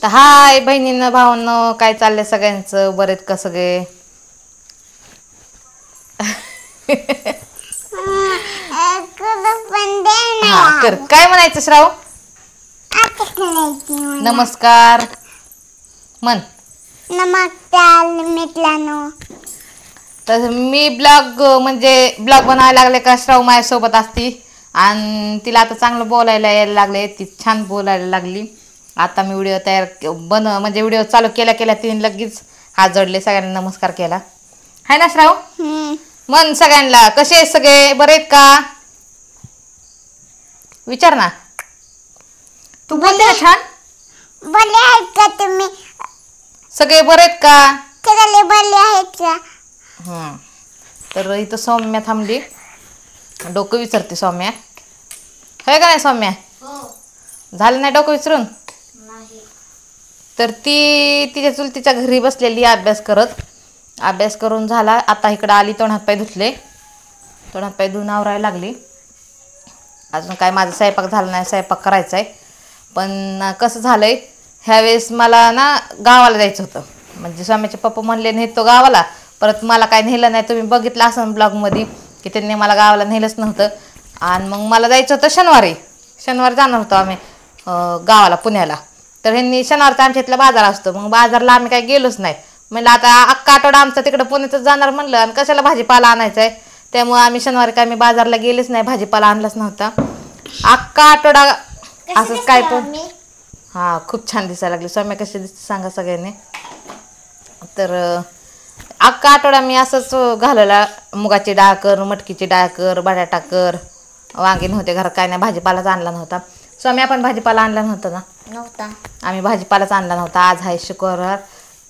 तर हाय बहिणींनो भावांनो, काय चाललंय सगळ्यांचं? बरेत का सगळे? हा कर. काय म्हणायचं श्राव? नमस्कार म्हण. नमस्कार मित्रांनो. तर मी ब्लॉग ब्लॉग बनायला लागले का श्राव माझ्यासोबत असती आणि तिला आता चांगलं बोलायला यायला लागले. ती छान बोलायला लागली. आता मी व्हिडिओ व्हिडिओ चालू केल्या तिने लगेच हात जोडले, सगळ्यांना नमस्कार केला. हाय ना श्राव? मन सगळ्यांना कसे आहेत सगळे? बरे आहेत का? विचार ना. तू बोलते ना छान. बरे आहेत का तुम्ही? सगळे बरे आहेत का? सगळे बरे आहेत का? तर इथं सौम्या थांबली, डोकं विचारते सौम्या. होय का नाही सौम्या? झालं नाही डोकं विचारून? तर ती तिच्या चुलतीच्या घरी बसलेली अभ्यास करून झाला. आता इकडं आली, तोंड हातपाय धुतले, तोंड हातपाय धुवून आवरायला लागली. अजून काय माझा स्वयंपाक झाला नाही, स्वयंपाक करायचा आहे. पण कसं झालंय, ह्यावेळेस मला ना गावाला जायचं होतं. म्हणजे स्वामीचे पप्पा म्हणले नेतो गावाला, परत मला काय नेलं नाही. तुम्ही बघितलं असं ब्लॉगमध्ये की त्यांनी मला गावाला नेलंच नव्हतं. आणि मग मला जायचं होतं शनिवारी जाणार होतो आम्ही गावाला पुण्याला. तर ह्यांनी शनिवारचा आमच्या इथला बाजार असतो, मग बाजारला आम्ही काही गेलोच नाही. म्हणलं आता अख्खा आठवडा आमचा तिकडं पुण्यातच जाणार म्हणलं, आणि कशाला भाजीपाला आणायचा आहे. त्यामुळे आम्ही शनिवारी काय मी बाजारला गेलेच नाही, भाजीपाला आणलाच नव्हता अख्खा आठवडा. असंच काय पण. हां, खूप छान दिसायला लागली. स्वामी कशी दिसते सांगा सगळ्यांनी. तर अख्खा आठवडा मी असंच घालवला. मुगाची डाळ कर, मटकीची डाळ कर, बटाटा कर, वांगे नव्हते घरात, काय नाही, भाजीपालाच आणला नव्हता. स्वामी आपण भाजीपाला आणला नव्हता ना? नव्हता. आम्ही भाजीपालाच आणला नव्हता. आज आहे शुक्रवार.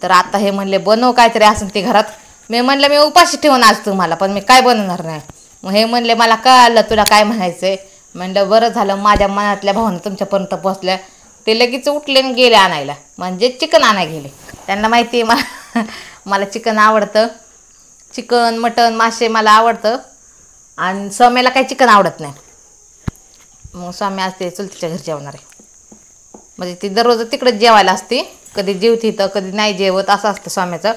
तर आता हे म्हणले बनव काहीतरी असं ती घरात. मी म्हणलं मी उपाशी ठेवून आज तुम्हाला, पण मी काय बनवणार नाही. मग हे म्हणले मला कळलं तुला काय म्हणायचंय. म्हणलं बरं झालं, माझ्या मनातल्या भावना तुमच्यापर्यंत पोहोचल्या. ते लगेच उठले आणि गेले आणायला, म्हणजे चिकन आणायला गेले. त्यांना माहिती आहे मला चिकन आवडतं. चिकन, मटण, मासे मला आवडतं. आणि स्वामीला काही चिकन आवडत नाही. मग स्वामी आज ते चुलतीच्या घरी जेवणार आहे. म्हणजे ती दररोज तिकडे जेवायला असते, कधी जेवती तर कधी नाही जेवत, असं असतं स्वाम्याचं.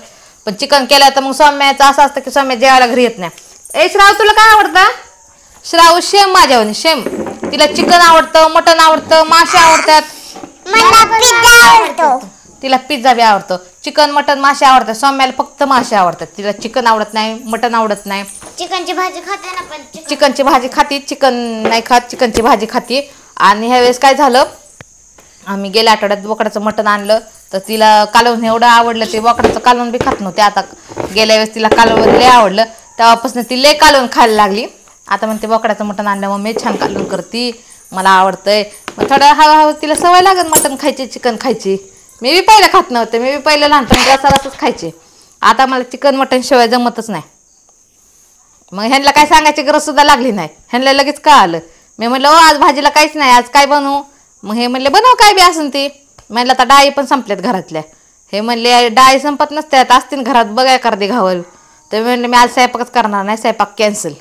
पण चिकन केलं तर मग स्वाम्याचं असं असतं की स्वाम्या जेवायला घरी येत नाही. ए श्राव, तुला काय आवडतं? श्राव शेम माझ्यावर शेम. तिला चिकन आवडतं, मटण आवडतं, मासे आवडतात. मला पिझ्झा आवडतो. तिला पिझ्झा बी आवडतो. चिकन, मटण, मासे आवडतात. स्वाम्याला फक्त मासे आवडतात. तिला चिकन आवडत नाही, मटण आवडत नाही. चिकनची भाजी खाते ना, पण चिकनची भाजी खाती, चिकन नाही खात. चिकनची भाजी खाती. आणि ह्यावेळेस काय झालं, आम्ही गेल्या आठवड्यात बोकडाचं मटण आणलं, तर तिला कालवण एवढं आवडलं. ते बोकडाचं कालवण बी खात नव्हते. आता गेल्या वेळेस तिला कालवण लय आवडलं, तेव्हापासून ती लय कालवण खायला लागली. आता म्हणते बोकडाचं मटण आणलं मम्मी, छान कालवण करती, मला आवडतंय. मग थोडं हळूहळू तिला सवय लागेल मटण खायची, चिकन खायची. मी बी पहिलं खात नव्हते. मी बी पहिलं लहानपणी रसाच खायचे. आता मला चिकन मटण शिवाय जमतच नाही. मग ह्यांना काय सांगायची गरज सुद्धा लागली नाही. ह्यांना लगेच कळालं. मी म्हटलं आज भाजीला काहीच नाही, आज काय बनवू? मग हे म्हणले बनव काय बी असून ती. म्हणलं आता डाळी पण संपल्यात घरातल्या. हे म्हणले डाळी संपत नसत्यात, असतील घरात, बघाय करते घावल. तर म्हणले मी आज स्वयंपाकच करणार नाही, स्वयंपाक कॅन्सल.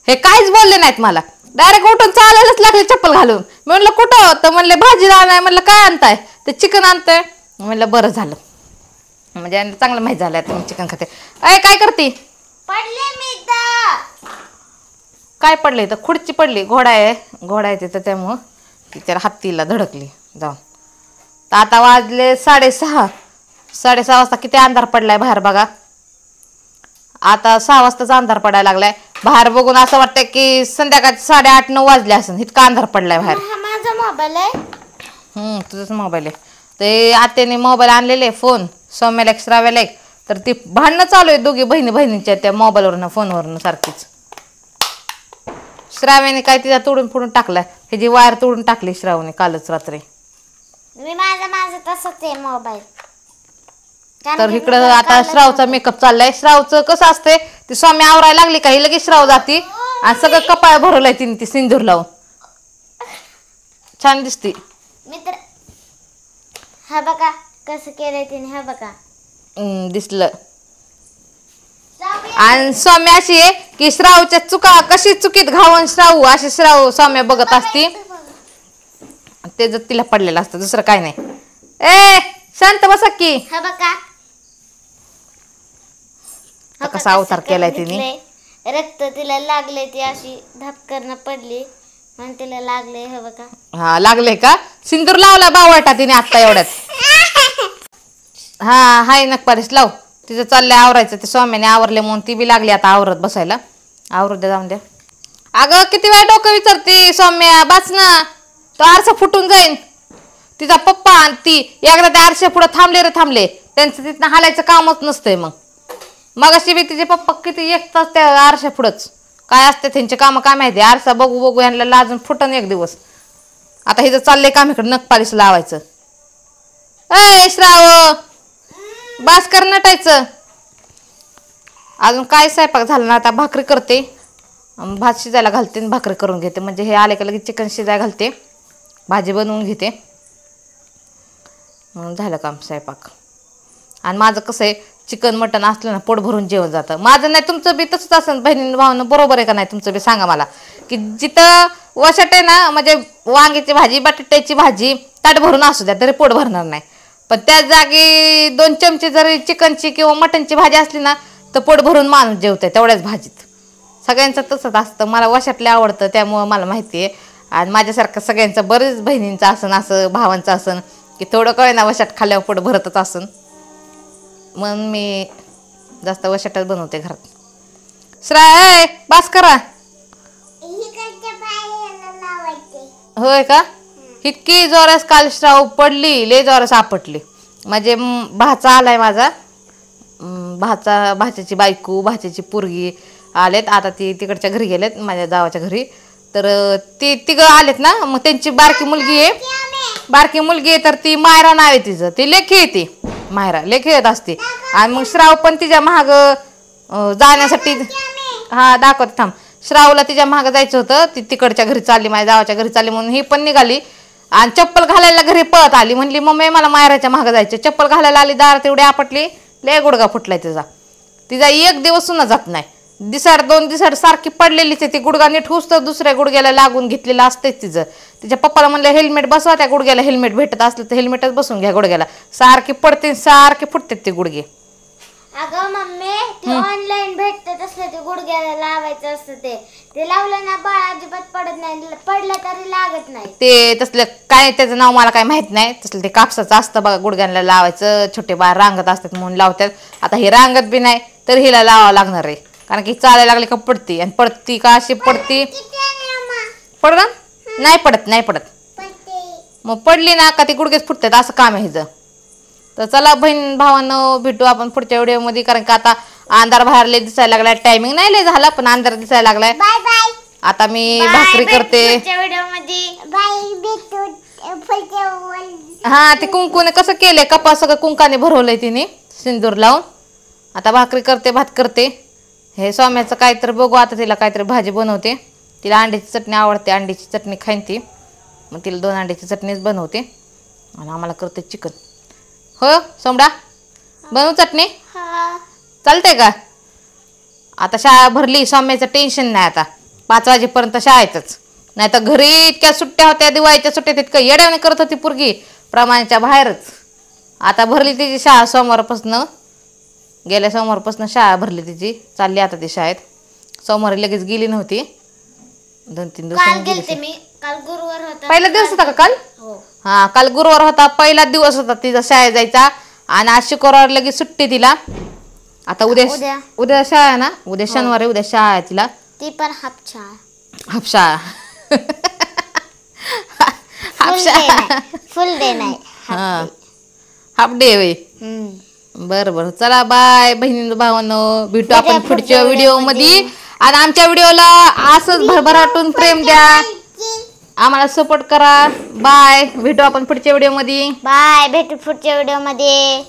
हे काहीच बोलले नाहीत मला. डायरेक्ट उठून चालायलाच लागले चप्पल घालून. मी म्हणलं कुठं? तर म्हणले भाजी आणाय. म्हणलं काय आणताय? ते चिकन आणतंय. म्हणलं बरं झालं, म्हणजे चांगलं माहीत झालं तुम्ही चिकन खाते. अय काय करते? पडले मी तर. काय पडले? तर खुर्ची पडली. घोडा आहे तिथं, त्यामुळं ती त्याला हत्तीला धडकली जाऊन. तर आता वाजले 6:30 वाजता. किती अंधार पडलाय बाहेर बघा. आता 6 वाजताच अंधार पडायला लागलाय. बाहेर बघून असं वाटतंय की संध्याकाळी 8:30-9 वाजले असेल, इतका अंधार पडलाय बाहेर. हा माझा मोबाईल आहे. तुझाच मोबाईल आहे. ते आत्याने मोबाईल आणलेले, फोन सौम्याला एक, श्राव्याला एक. तर ती भांडणं चालू आहे दोघी बहिणीच्या त्या मोबाईलवरनं फोनवरनं सारखीच. श्राव्याने काय तिला तोडून फोडून टाकलाय. ह्याची वायर तोडून टाकली श्रावने कालच रात्री. मी माझं तसंच आहे मोबाईल. तर इकडं आता श्रावचा मेकअप चाललाय. श्रावचं कसं असते, ती स्वामी आवरायला लागली काही लगेच श्राव जाती आणि सगळं कपाळ भरवलंय तिने ती सिंदूर लावून. छान दिसते. मित्र हा बघा कसं केलंय तिने, हा बघा. दिसलं. आणि स्वामी अशी आहे की श्रावच्या चुका कशी चुकीत घावन श्रावू अशी श्राव स्वामी बघत असती. ते जर तिला पडलेलं असतं, दुसरं काय नाही. ए शांत बसा की. हा बघा कसा अवतार केलाय तिने. रक्त तिला लागले, ती अशी धपकन पडली म्हणून तिला लागले. हे बघा. हा लागले का. सिंदूर लावला बावटा तिने आता एवढ्यात. हा हाय नकपारीस लाव. तिचं चाललंय आवरायचं. ते सौम्याने आवरले म्हणून ती बी लागली आता आवरत बसायला. आवरू द्या जाऊन द्या. अगं किती वेळ डोकं विचारते सौम्या. बाच ना, तो आरसा फुटून जाईन. तिचा पप्पा आणि ती एकदा त्या आरशा पुढे थांबले रे थांबले. त्यांचं तिथनं हालायचं कामच नसतंय. मग अशी बी तिचे पप्पा किती एक तास त्या आरशा पुढंच काय असते त्यांचे कामं काय माहिती. आरसा बघू बघू यांना लाजून फुटन एक दिवस. आता हिचं चाललंय काम इकडे नखपालीस लावायचं. ए श्राव बास कर नटायचं. अजून काय स्वयंपाक झाला ना. आता भाकरी करते, भात शिजायला घालते, भाकरी करून घेते. म्हणजे हे आले का लगेच चिकन शिजायला घालते, भाजी बनवून घेते. म्हणून झालं काम स्वयंपाक. आणि माझं कसं आहे, चिकन मटन असलं ना पोट भरून जेवण जातं. माझं नाही, तुमचं बी तसंच असेल बहिणी भावानं. बरोबर आहे का नाही तुमचं बी सांगा मला. की जिथं वशाट आहे ना, म्हणजे वांग्याची भाजी बटाट्याची भाजी ताट भरून असू द्या तरी पोट भरणार नाही. पण त्या जागी 2 चमचे जरी चिकनची किंवा मटनची भाजी असली ना तर पोट भरून माणूस जेवतंय तेवढ्याच भाजीत. सगळ्यांचं तसंच असतं. मला वशातले आवडतं त्यामुळं मला माहिती आहे. आणि माझ्यासारखं सगळ्यांचं बरेच बहिणींचं असन, असं भावांचं असन की थोडं कळे ना वशाट खाल्ल्यावर पोट भरतच असन. म्हणून मी जास्त वशाटच बनवते घरात. श्राय बास करा. होय का. इतकी जोरास काल श्राव पडली, लय जोरास आपटली. म्हणजे भाचा आलाय माझा, भाच्याची बायको भाच्याची पोरगी आलेत. आता ती तिकडच्या घरी गेलेत, माझ्या जावाच्या घरी. तर ती तिघं आलेत ना. मग त्यांची बारकी मुलगी आहे तर ती मायरा नाव आहे तिचं. ती लेखी येते, मायरा लेखी येत असते. आणि मग श्राव पण तिच्या महाग जाण्यासाठी, हा दाखवते थांब. श्रावला तिच्या महाग जायचं होतं, ती तिकडच्या घरी चालली, माझ्या जावाच्या घरी चालली. म्हणून ही पण निघाली आणि चप्पल घालायला घरी पळत आली. म्हणली मम्मी मला मायराच्या महाग जायचं. चप्पल घालायला आली, दारात एवढी आपटली, लय गुडगा फुटलाय तिचा एक दिवस सुद्धा जात नाही. दिसाड 2 दिसाड सारखी पडलेलीच आहे ती. गुडगा नीट होऊस तर दुसऱ्या गुडघ्याला लागून घेतलेलं असतेच तिचं. तिच्या पप्पाला म्हणलं हेल्मेट बसवा, त्या गुडघ्याला हेल्मेट भेटत असलं तर हेल्मेटच बसून घ्या गुडघ्याला. सारखी पडते, सारखे फुटते ते गुडघे. अगं मम्मी, ते ऑनलाईन भेटते तसलं, ते गुडघ्याला लावायचं असतं. ते लावलं ना बाळ अजिबात पडत नाही, पडलं तरी लागत नाही. ते तसलं काय, त्याचं नाव मला काय माहित नाही. तसलं ते कापसाचं असतं बघा, गुडघ्याला लावायचं. छोटे बाळ रांगत असतात म्हणून लावतात. आता हे रांगत बी नाही तर हिला लावावं लागणार आहे. कारण की चालायला लागली का पडती. आणि पडती का अशी पडती. पडलं नाही पडत. मग पडली ना का ती गुडघेच फुटतात. असं काम आहे हिचं. तर चला बहीण भावांनो, भेटू आपण पुढच्या व्हिडिओमध्ये. कारण का आता अंधार बाहेरले दिसायला लागलाय. टायमिंग नाही लय झाला पण अंधार दिसायला लागलाय. आता मी भाकरी करते. हा ते कुंकूने कसं केलंय, कपास सगळं कुंकाने भरवलंय तिने सिंदूर लावून. आता भाकरी करते, भात करते. हे सौम्याचं काहीतरी बघू आता. तिला काहीतरी भाजी बनवते. तिला अंड्याची चटणी आवडते, अंड्याची चटणी खाईन ती. मग तिला 2 अंड्याची चटणीच बनवते. आणि आम्हाला करते चिकन. हो सोमडा बनवू चटणी. चालतंय का. आता शाळा भरली, सौम्याचं टेन्शन नाही. आता 5 वाजेपर्यंत शाळेतच. नाही तर घरी इतक्या सुट्ट्या होत्या, दिवाळीच्या सुट्ट्यात इतकं येड्याने करत होती पोरगी, प्रमाणाच्या बाहेरच. आता भरली तिची शाळा सोमवारपासून. गेल्या सोमवारपासून शाळा भरली तिची. चालली आता ती शाळेत. सोमवारी लगेच गेली नव्हती, 2-3 दिवस मी. काल गुरुवार होता. पहिला दिवस होता का काल. हा काल गुरुवार होता, पहिला दिवस होता तिचा शाळेत जायचा. आणि आज शुक्रवार लगेच सुट्टी तिला. आता उद्या शाळा ना. उद्या शनिवार आहे, उद्या शाळा आहे तिला. ती पण हापशाळा. फुल डे नाही, हाफ डे वे. बरं चला बाय बहिणी भावांनो, भेटू आपण पुढच्या व्हिडिओमध्ये. आणि आमच्या व्हिडिओला असंच भरभराटून प्रेम द्या, आम्हाला सपोर्ट करा. बाय, भेटू आपण पुढच्या व्हिडिओमध्ये. बाय, भेटू पुढच्या व्हिडिओमध्ये.